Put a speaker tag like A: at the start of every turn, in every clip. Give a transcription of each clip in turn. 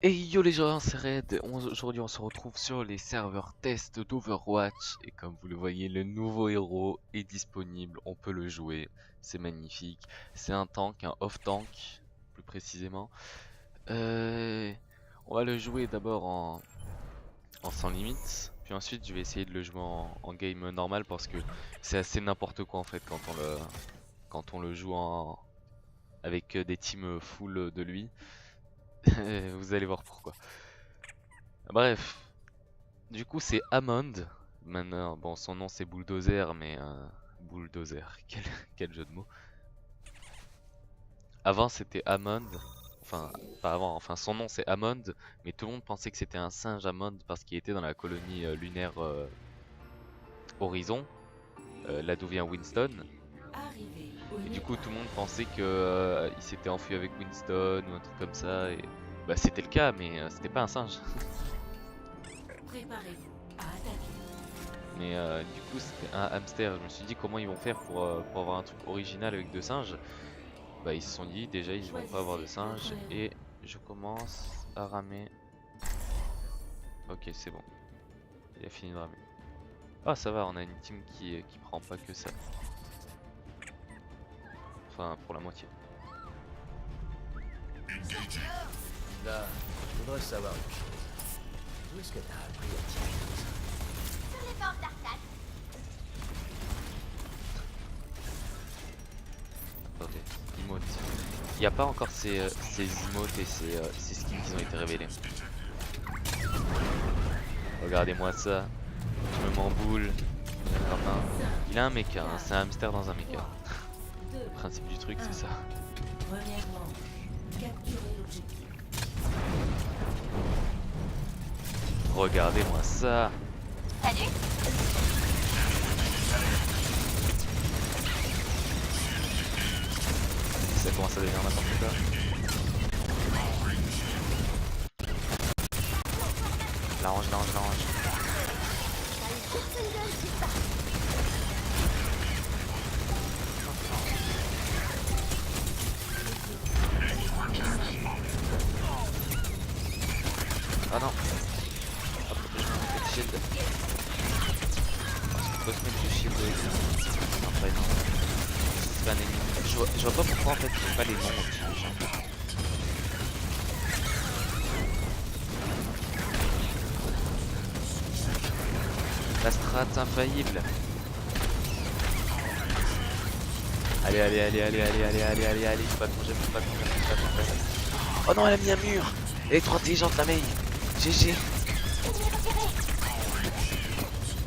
A: Et yo les gens, c'est Red. Aujourd'hui on se retrouve sur les serveurs test d'Overwatch. Et comme vous le voyez, le nouveau héros est disponible, on peut le jouer. C'est magnifique. C'est un tank, un off-tank, plus précisément. Euh, on va le jouer d'abord en sans limite. Puis ensuite je vais essayer de le jouer en game normal parce que c'est assez n'importe quoi en fait quand on le joue avec des teams full de lui. Vous allez voir pourquoi. Bref. Du coup, c'est Hammond. Maintenant, bon, son nom c'est Bulldozer, mais Bulldozer, quel jeu de mots. Avant, c'était Hammond. Enfin, pas avant, enfin, son nom c'est Hammond, mais tout le monde pensait que c'était un singe Hammond parce qu'il était dans la colonie lunaire Horizon, là d'où vient Winston. Et du coup, tout le monde pensait que il s'était enfui avec Winston ou un truc comme ça. Et bah, c'était le cas, mais c'était pas un singe.
B: Préparez-vous à attaquer.
A: Mais du coup c'était un hamster. Je me suis dit comment ils vont faire pour avoir un truc original avec deux singes. Bah ils se sont dit déjà ils vont pas avoir de singes. Et je commence à ramer. Ok c'est bon. Il a fini de ramer. Ah ça va, on a une team qui prend pas que ça. Enfin pour la moitié.
C: Là, je voudrais savoir une chose. Où est-ce que t'as appris à tirer comme ça?
B: Sur les formes d'arcade.
A: Attendez, emote. Il n'y a pas encore ces emotes et ces skins qui ont été révélés. Regardez-moi ça. Je me m'emboule. Enfin, il a un mecha, hein. C'est un hamster dans un mecha. Le principe du truc c'est ça.
B: Première manche. Capturez l'objectif.
A: Regardez-moi ça.
B: Salut.
A: Ça commence à devenir n'importe quoi. L'arrange. Ah non. Hop, je vais mettre le shield. Parce qu'on peut se mettre du shield avec ça. Après non. C'est pas un ennemi. Je vois pas pourquoi en fait ils ont pas les noms au-dessus des gens. La strat infaillible. Allez, faut pas plonger. Oh non, elle a mis un mur. Elle est trop intelligente la Mei. GG.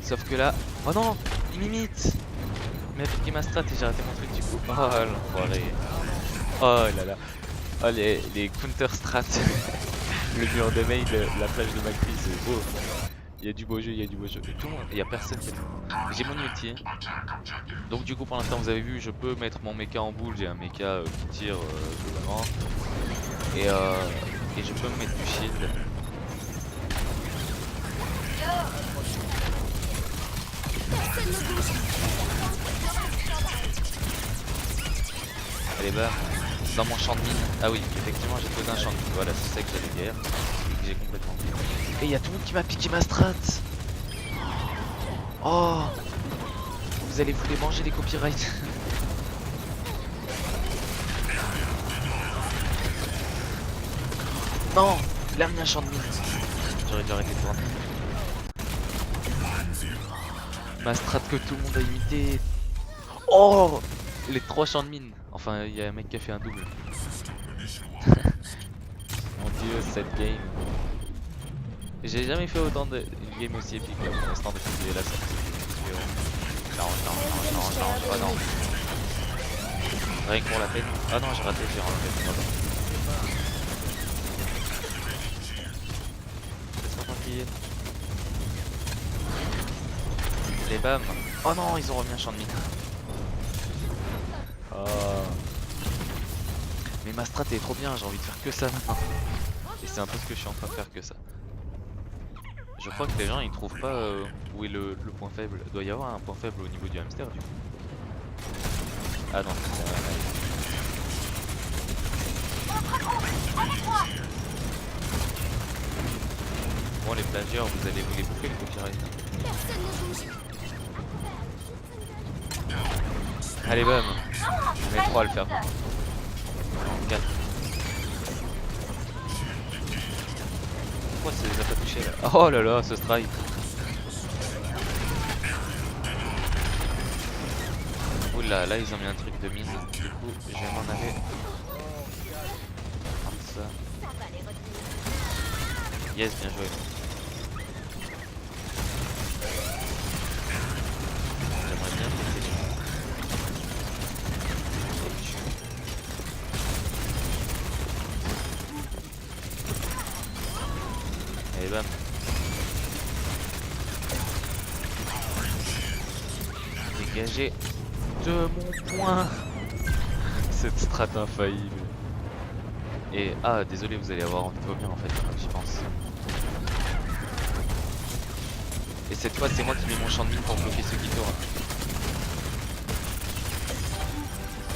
A: Sauf que là, oh non, il m'imite. Il m'a piqué ma strat et j'ai raté mon truc du coup. Oh l'enfoiré. Oh là là. Oh les counter strats. Le mur de Mei, la plage de Macri, c'est beau. Il y a du beau jeu, Tout le monde, il y a personne qui a... J'ai mon ulti. Donc du coup pour l'instant vous avez vu, je peux mettre mon mecha en boule. J'ai un mecha qui tire globalement. Et je peux me mettre du shield. Allez bah, dans mon champ de mine. Ah oui, effectivement j'ai posé un champ de mine. Voilà, c'est ça que j'allais dire. Et que j'ai complètement oublié. Et il y a tout le monde qui m'a piqué ma strat. Oh, vous allez vous les manger les copyrights. Non, il a mis un champ de mine. J'aurais dû arrêter de tourner. Ma strat que tout le monde a imité. Oh, les 3 champs de mine. Enfin, il y a un mec qui a fait un double. Mon dieu, cette game. J'ai jamais fait autant de une game aussi épique là pour l'instant depuis qu'il est là. Non. Oh non. Rien que pour la peine. Ah non, j'ai raté, j'ai raté. Pardon. Laisse-moi tranquille. Les bams. Oh non, ils ont remis un champ de mine. Oh. Mais ma strat est trop bien, j'ai envie de faire que ça maintenant. Et c'est un peu ce que je suis en train de faire que ça. Je crois que les gens ils trouvent pas où est le point faible. Il doit y avoir un point faible au niveau du hamster du coup. Ah non, Bon, les plagieurs, vous allez vous les bouffer les copyrights.
B: Personne ne bouge.
A: Allez, bam. On est 3 à le faire. 4. Pourquoi ça les a pas touchés là? Oh là là, ce strike. Oula, là ils ont mis un truc de mine. Du coup, je vais m'en aller. Comme ça.
B: Ça va les retenir.
A: Yes, bien joué. J'aimerais bien péter les murs. Et bam. Dégagé de mon point. Cette strat infaillible. Et ah désolé, vous allez avoir envie de vomir en fait, j'y pense. Et cette fois c'est moi qui mets mon champ de mine pour bloquer ceux qui tournent.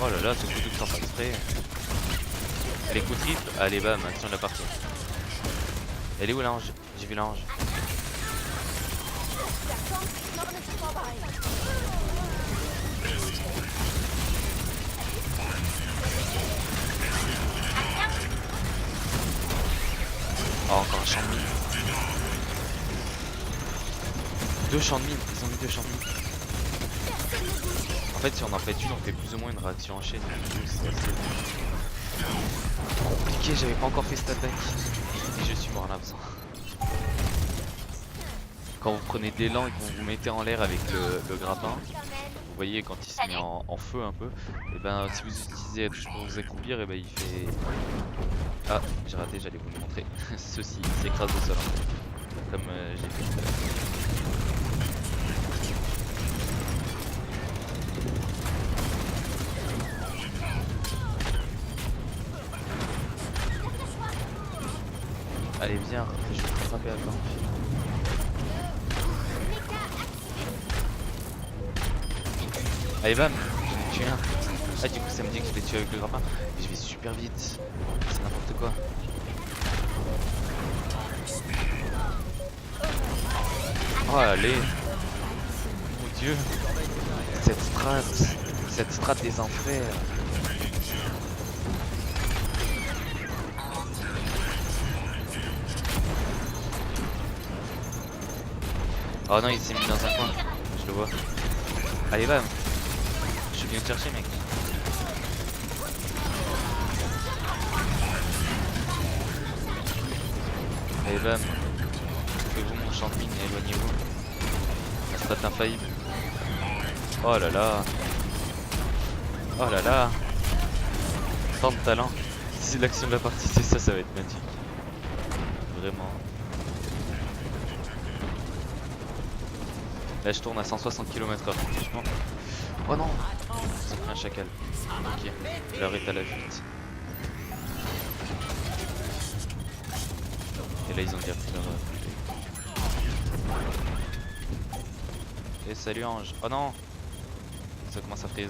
A: Oh là là, ce coup de sans pas exprès. Les coups triples, allez bam, action de la partie. Elle est où l'ange? J'ai vu l'ange. Oh, encore un champ de mine. 2 champs de mine, ils ont mis 2 champs de mine. En fait, si on en fait une, on fait plus ou moins une réaction en chaîne. C'est assez compliqué, j'avais pas encore fait cette attaque. Et je suis mort en l'absent. Quand vous prenez de l'élan et que vous vous mettez en l'air avec le grappin, vous voyez quand il se met en feu un peu, et ben si vous utilisez la touche pour vous accroupir, et ben il fait... Ah, j'ai raté, j'allais vous le montrer. Ceci s'écrase au sol, hein. Comme j'ai fait tout à l'heure. Allez viens, je vais te rattraper à temps. Allez bam, j'en ai tué un. Ah du coup ça me dit que je l'ai tué avec le grappin. Et je vais super vite, c'est n'importe quoi. Oh allez. Mon dieu. Cette strat des enfers. Oh non, il s'est mis dans un coin, je le vois. Allez bam. Je viens te chercher mec. Allez bam. Faites-vous mon champ de mine et éloignez-vous. La strat infaillible. Oh là là. Oh là là. Tant de talent. Si l'action de la partie c'est ça, ça va être magique. Vraiment. Là je tourne à 160 km/h franchement. Oh non. Ça fait un chacal. Ok. L'heure est à la fuite. Et là ils ont déjà pris leur... Et salut ange. Oh non. Ça commence à freeze.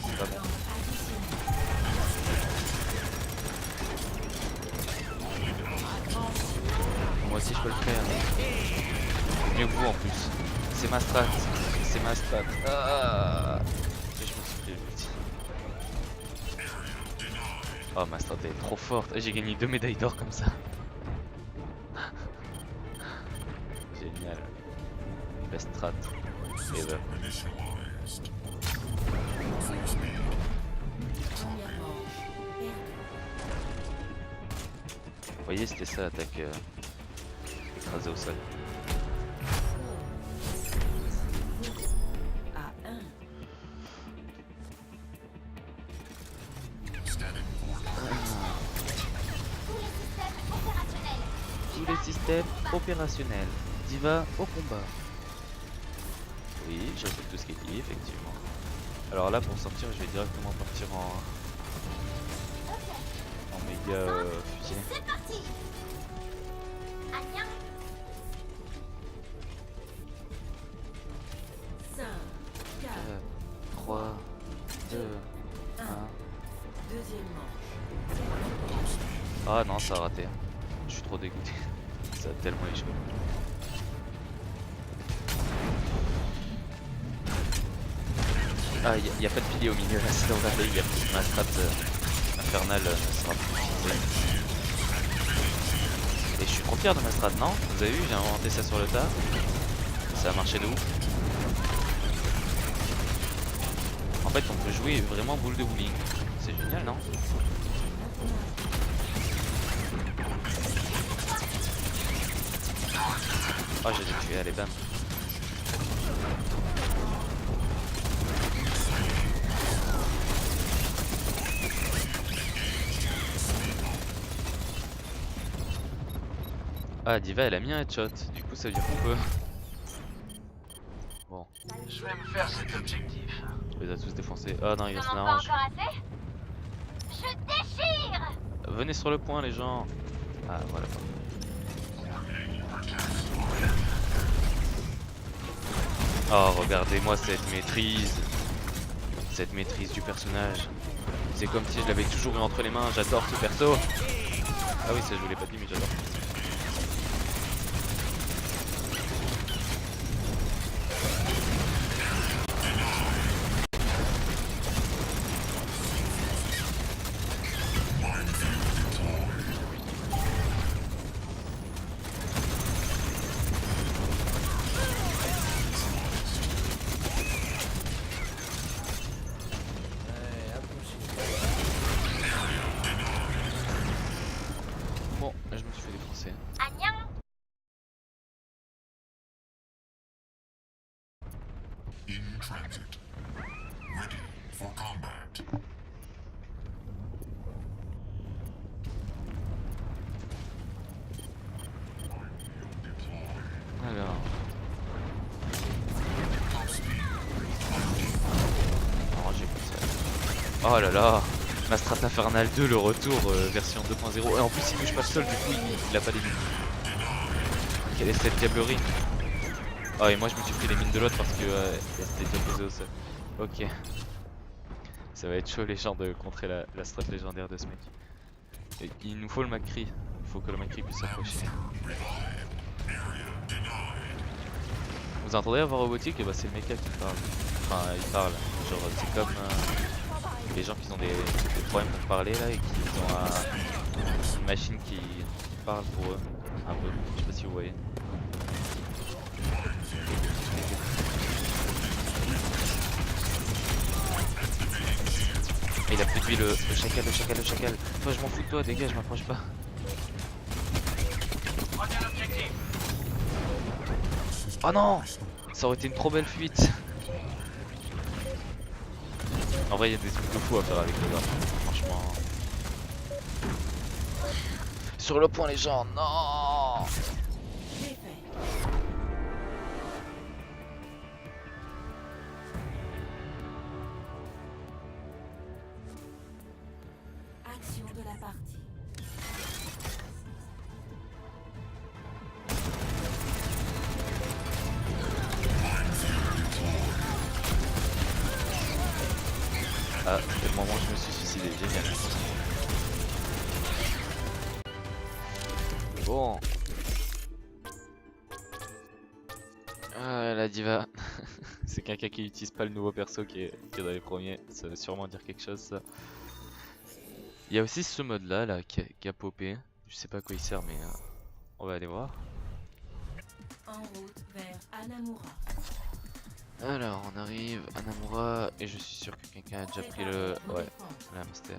A: C'est pas bon. Moi aussi je peux le faire. Mieux que vous en plus. C'est ma strat. C'est ma strat. Ah, je me suis fait l'ulti. Oh ma strat est trop forte. J'ai gagné 2 médailles d'or comme ça. Génial. Best strat. Ever. Vous voyez, c'était ça l'attaque écrasée au sol. Tous les systèmes opérationnels. Diva au combat. Oui, j'ajoute tout ce qui est dit, effectivement. Alors là, pour sortir, je vais directement partir en méga fusil.
B: C'est parti. Anya.
D: 5, 4,
A: 3, 2, 1.
D: deuxième manche.
A: Ah non, ça a raté. Je suis trop dégoûté. Ça a tellement échoué. Ah, y a pas de pilier au milieu là, c'est dans la veille, ma strat infernale ne sera plus utilisée. Et je suis trop fier de ma strat, non? Vous avez vu, j'ai inventé ça sur le tas. Ça a marché de ouf. En fait, on peut jouer vraiment boule de bowling. C'est génial, non? Oh, j'ai dû tuer, allez, bam. Ah, Diva elle a mis un headshot, du coup ça veut dire qu'on peut. Bon.
C: Je vais me faire cet objectif.
A: On les a tous défoncés. Oh non, il
B: T'en
A: reste
B: as pas
A: l'arrange.
B: encore assez? Je déchire!
A: Venez sur le point, les gens. Ah, voilà. Oh, regardez-moi cette maîtrise. Cette maîtrise du personnage. C'est comme si je l'avais toujours eu entre les mains. J'adore ce perso. Ah oui, ça je vous l'ai pas dit, mais j'adore. Bon, je me suis fait défoncer.
B: Agnam!
E: In transit. Ready for combat.
A: Alors. Arrangé comme ça. Oh là là, ma strat infernale 2, le retour version 2.0. Et en plus il bouge pas seul, du coup il a pas les mines. Quelle est cette diablerie? Oh et moi je me suis pris les mines de l'autre parce que c'était déjà posé au sol. Ok. Ça va être chaud les gens de contrer la strat légendaire de ce mec. Et il nous faut le Macri. Il faut que le Macri puisse s'approcher. Vous entendez la voix robotique? Et bah c'est le mecha qui parle. Enfin il parle. Genre c'est comme les gens qui ont des problèmes pour parler là et qui ont une machine qui parle pour eux. Un peu. Je sais pas si vous voyez. Il a plus de vie le chacal, le chacal, le chacal. Toi je m'en fous de toi, dégage, je m'approche pas. Oh non! Ça aurait été une trop belle fuite. En vrai il y a des trucs de fou à faire avec le gars, franchement. Sur le point les gens, non!
D: Défait. Action de la partie.
A: Ah, c'est le moment où je me suis suicidé, génial. Bon. Ah, la diva. C'est quelqu'un qui utilise pas le nouveau perso qui est dans les premiers. Ça veut sûrement dire quelque chose ça. Il y a aussi ce mode là, qui a popé. Je sais pas à quoi il sert mais on va aller voir.
D: En route vers Anamura.
A: Alors on arrive à Namura et je suis sûr que quelqu'un a déjà pris le... Ouais, l'hamster.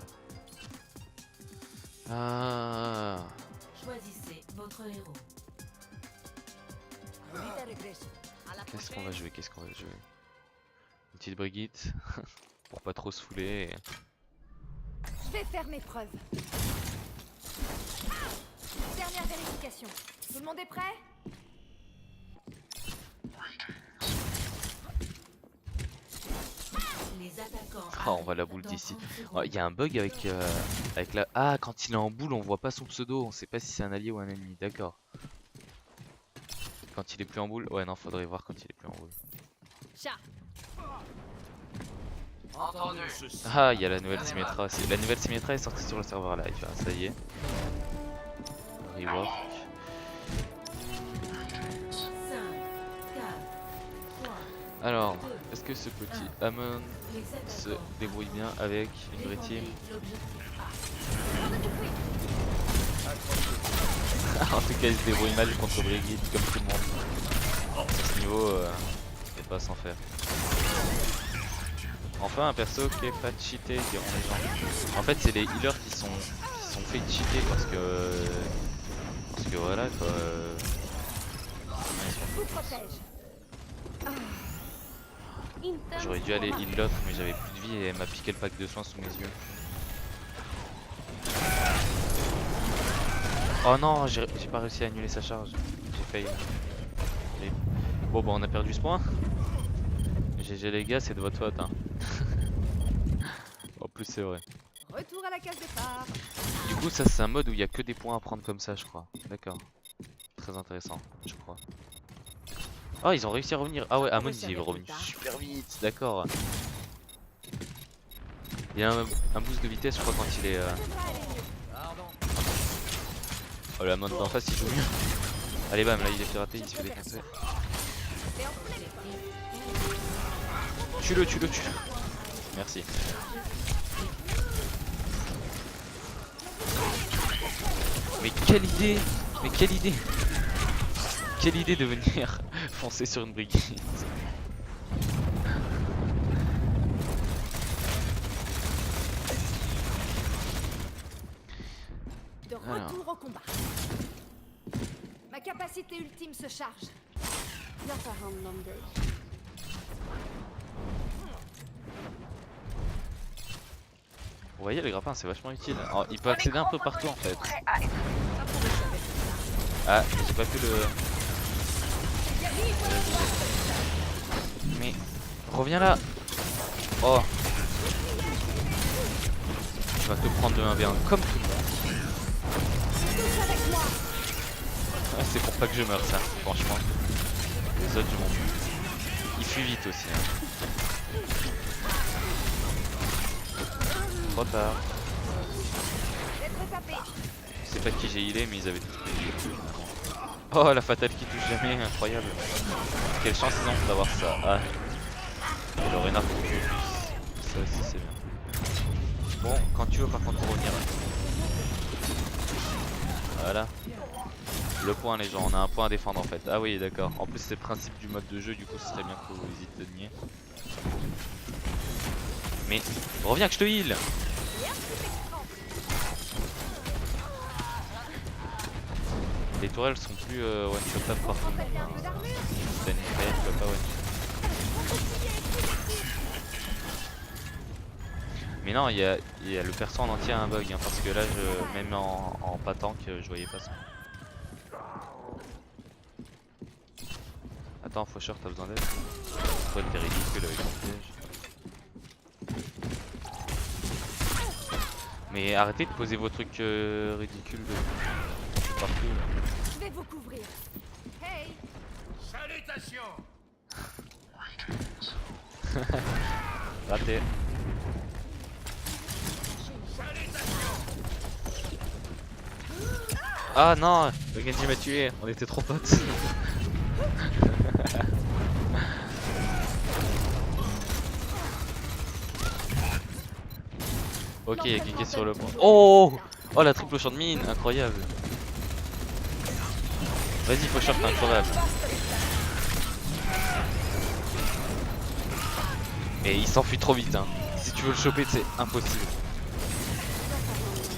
A: Ah.
D: Choisissez votre héros.
A: Qu'est-ce qu'on va jouer? Qu'est-ce qu'on va jouer? Une petite Brigitte pour pas trop se fouler.
B: Je vais faire mes preuves. Dernière vérification. Tout le monde est prêt?
D: Les attaquants.
A: Ah, on va la boule d'ici. Il y a un bug avec la... Ah, quand il est en boule, on voit pas son pseudo. On sait pas si c'est un allié ou un ennemi. D'accord. Quand il est plus en boule... Ouais, non, faudrait voir quand il est plus en boule.
B: Chat.
C: Entendu.
A: Ah, il y a la nouvelle Symmetra aussi. La nouvelle Symmetra est sortie sur le serveur live. Ça y est. Rework. Alors, est-ce que ce petit Amon
D: Les
A: se
D: attaquants
A: débrouille bien avec une vraie team?
D: l'objectif A.
A: En tout cas, il se débrouille mal contre Brigitte, comme tout le monde. Sur ce niveau, il pas à s'en faire. Enfin, un perso qui est pas cheaté, diront les gens. En fait, c'est les healers qui sont fait cheater parce que voilà quoi.
B: Je vous protège.
A: J'aurais dû aller heal l'autre, mais j'avais plus de vie et elle m'a piqué le pack de soins sous mes yeux. Oh non, j'ai pas réussi à annuler sa charge. J'ai failli. Allez. Bon, bah on a perdu ce point. GG les gars, c'est de votre faute. Hein. En plus, c'est vrai.
B: Retour à la case départ.
A: Du coup, ça c'est un mode où il y a que des points à prendre comme ça, je crois. D'accord. Très intéressant, je crois. Oh, ils ont réussi à revenir. Ah ouais, Amon il est revenu super vite, d'accord. Il y a un boost de vitesse, je crois, quand il est. Oh, le Amon d'en face il joue mieux. Allez, bam, là il est piraté, il se fait défoncer. Tue-le, tue-le, tue-le. Merci. Mais quelle idée! Mais quelle idée! Quelle idée de venir foncer sur une Brigitte!
B: De retour au combat. Ma capacité ultime se charge. Viens faire un Monday.
A: Vous voyez, le grappin c'est vachement utile. Alors, il peut accéder un peu partout en fait. Ah, j'ai pas pu le. Mais reviens là. Oh. Tu vas te prendre de 1v1 comme tout le monde. Ouais, c'est pour pas que je meure ça, franchement. Les autres je m'en fous. Il fuit vite aussi. Hein. Trop tard. Je sais pas qui j'ai healé mais ils avaient tous pris. Oh la fatale qui touche jamais, incroyable. Quelle chance ils ont d'avoir ça. Ah. Et le renard qui tue. Ça aussi c'est bien. Bon, quand tu veux par contre pour revenir. Voilà. Le point les gens, on a un point à défendre en fait. Ah oui d'accord. En plus c'est le principe du mode de jeu, du coup ce serait bien que vous hésitez de nier. Mais reviens que je te heal. Les tourelles sont plus one-shotables par contre. T'as une carrière, tu vas pas one-shot. Mais non, il y a le perso en entier a un bug hein, parce que là, même en pas tank, je voyais pas ça. Attends, Faucheur, t'as besoin d'aide? Toi, t'es ridicule avec ton piège. Mais arrêtez de poser vos trucs ridicules partout.
B: Je vais vous couvrir. Hey!
C: Salutations!
A: Raté. Ah non, le Genji m'a tué, on était trop potes. Ok, il y a quelqu'un sur le point. Oh, oh la triple au champ de mine, incroyable. Vas-y, faut short, incroyable. Et il s'enfuit trop vite hein. Si tu veux le choper c'est impossible.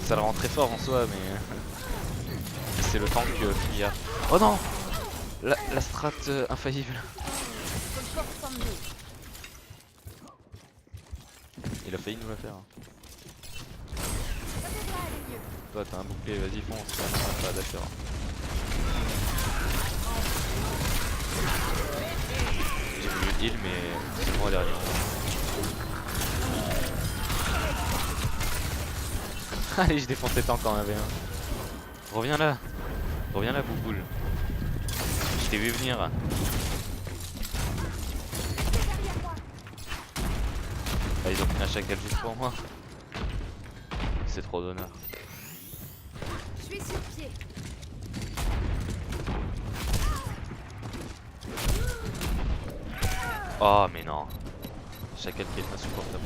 A: Ça le rend très fort en soi mais c'est le tank qu'il y a. Oh non, la strat infaillible. Il a failli nous la faire hein. Toi t'as un bouclier, vas-y fonce. Ah d'accord. J'ai voulu heal mais c'est moi dernier. Allez, je défonce les tanks en AV1. Reviens là, Bouboule. Je t'ai vu venir. Ah, ils ont pris un chacal juste pour moi. C'est trop d'honneur.
B: Je suis sur pied.
A: Oh mais non. Chacal qui est insupportable.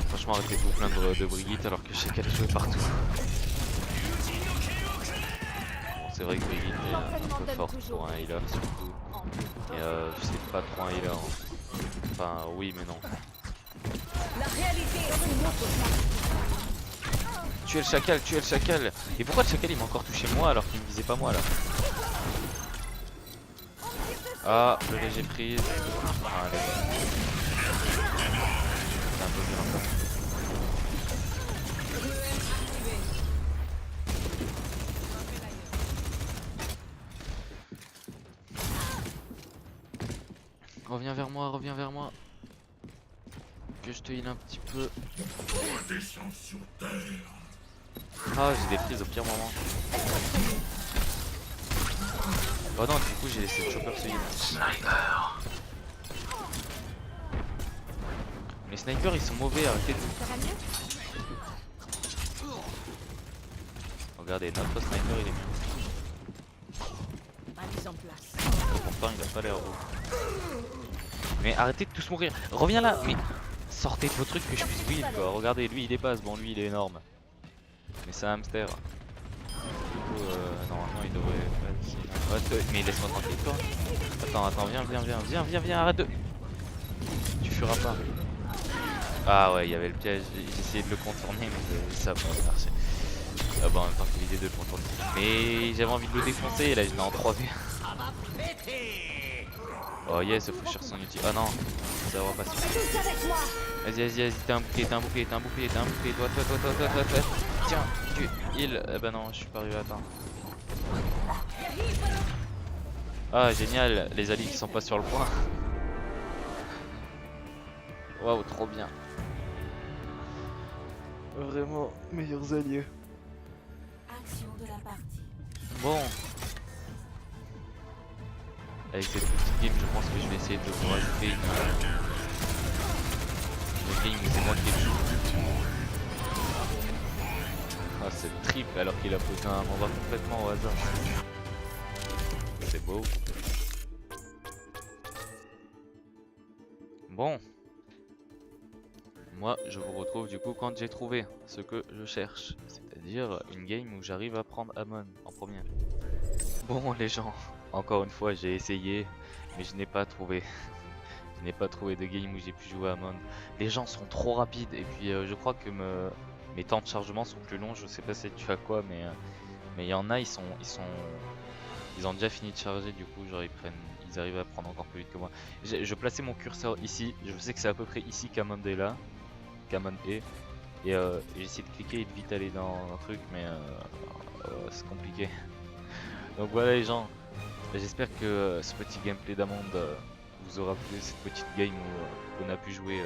A: Franchement arrêtez de vous plaindre de Brigitte alors que Chacal joue partout. Bon, c'est vrai que Brigitte est un peu forte pour un healer surtout. Et c'est pas trop un healer. Hein. Enfin oui mais non. Tuez le Chacal, tuez le Chacal. Et pourquoi le Chacal il m'a encore touché moi alors qu'il me visait pas moi là? Ah, le léger prise. Ah, allez. C'est un peu violent ça. Reviens vers moi, reviens vers moi. Que je te heal un petit peu.
E: Descends sur terre.
A: Ah, j'ai des prises au pire moment. Oh non, du coup j'ai laissé le chopper se heal.
E: Sniper.
A: Les snipers ils sont mauvais, arrêtez de... Regardez, notre sniper il est mieux. Pourtant il a pas l'air beau. Mais arrêtez de tous mourir. Reviens là, mais sortez de vos trucs que je puisse win quoi. Regardez, lui il dépasse, bon lui il est énorme. Mais c'est un hamster. Du coup normalement il devrait... mais laisse-moi tranquille toi. Attends, viens, arrête de... Tu fuiras pas. Ah ouais, il y avait le piège, j'ai essayé de le contourner mais ça va pas marcher. Ah bah en même temps que l'idée de le contourner. Mais j'avais envie de le défoncer et là je l'ai en 3v. Oh yes, faut chercher son outil. Ah non, ça va pas suffire. Vas-y, t'as un bouclier, toi. Tiens, tu heal. Eh bah non, je suis pas arrivé à temps. Ah génial, les alliés qui sont pas sur le point. Waouh, trop bien. Vraiment, meilleurs alliés.
D: Action de la partie.
A: Bon. Avec cette petite game, je pense que je vais essayer de vous rajouter une game où c'est moi qui le joue. Ah, c'est triple alors qu'il a posé un endroit complètement au hasard. C'est beau. Bon. Moi, je vous retrouve du coup quand j'ai trouvé ce que je cherche. C'est-à-dire une game où j'arrive à prendre Amon en première. Bon les gens, encore une fois j'ai essayé, mais je n'ai pas trouvé. Je n'ai pas trouvé de game où j'ai pu jouer Amon. Les gens sont trop rapides et puis je crois que mes temps de chargement sont plus longs. Je sais pas si tu as quoi, mais il y en a, ils ont déjà fini de charger, du coup genre ils arrivent à prendre encore plus vite que moi. Je plaçais mon curseur ici, je sais que c'est à peu près ici qu'Amon est là, qu'Amon est. Et j'ai essayé de cliquer et de vite aller dans un truc, mais c'est compliqué. Donc voilà les gens, j'espère que ce petit gameplay d'Amon vous aura plu, cette petite game où on a pu jouer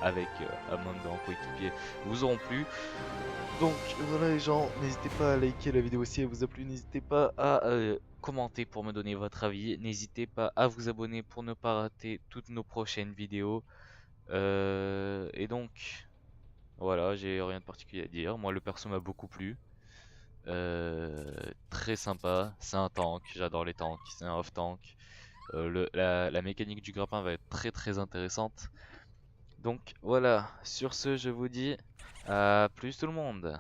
A: avec Amon en coéquipier vous auront plu. Donc voilà les gens, n'hésitez pas à liker la vidéo si elle vous a plu, n'hésitez pas à commenter pour me donner votre avis, n'hésitez pas à vous abonner pour ne pas rater toutes nos prochaines vidéos. Et donc voilà, j'ai rien de particulier à dire, moi le perso m'a beaucoup plu. Très sympa, c'est un tank, j'adore les tanks, c'est un off tank. La mécanique du grappin va être très intéressante. Donc voilà, sur ce je vous dis à plus tout le monde.